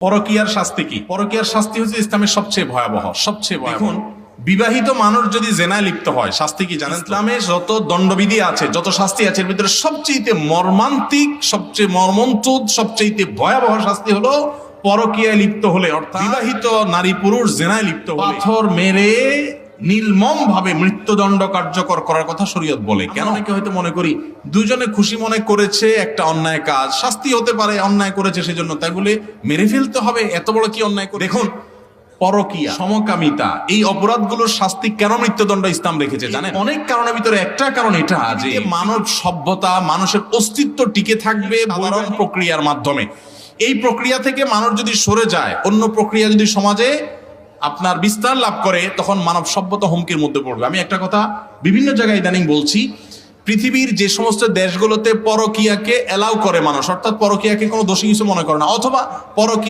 পরকীয়ার শাস্তি কি? পরকীয়ার শাস্তি হচ্ছে ইসলামের সবচেয়ে ভয়াবহ। দেখুন, বিবাহিত মানুষ যদি জেনায় লিপ্ত হয় শাস্তি কি জানেন? ইসলামে যত দণ্ডবিধি আছে, যত শাস্তি আছে, এর ভিতরে সবচেয়ে মর্মান্তিক, সবচেয়ে মর্মন্তুদ, সবচেয়ে ভয়াবহ শাস্তি হলো পরকীয়ায় লিপ্ত হলে, অর্থাৎ বিবাহিত নারী পুরুষ জেনায় লিপ্ত হলে পাথর মেরে নির্মম ভাবে মৃত্যুদণ্ড কার্যকর করার কথা শরীয়ত বলে। কেন? অনেকে হয়তো মনে করি দুজনে খুশি মনে করেছে একটা অন্যায় কাজ, শাস্তি হতে পারে, অন্যায় করেছে সেজন্য, তাই বলে মেরে ফেলতে হবে? এত বড় কি অন্যায় করে? দেখুন, পরকীয়া, সমকামিতা, এই অপরাধগুলোর শাস্তি কেন মৃত্যুদণ্ড ইসলাম রেখেছে জানেন? অনেক কারণের ভিতরে একটা কারণ এটা যে মানব সভ্যতা, মানুষের অস্তিত্ব টিকে থাকবে সাধারণ প্রক্রিয়ার মাধ্যমে। এই প্রক্রিয়া থেকে মানুষ যদি সরে যায়, অন্য প্রক্রিয়া যদি সমাজে আপনার বিস্তার লাভ করে, তখন মানব সভ্যতা হুমকির মধ্যে পড়বে। আমি একটা কথা বিভিন্ন জায়গায় ইদানিং বলছি, পৃথিবীর যে সমস্ত দেশগুলোতে পরকীয়াকে এলাও করে মানুষ, অর্থাৎ পরকীয়াকে কোনো দোষী কিছু মনে করে না, অথবা পরকীয়া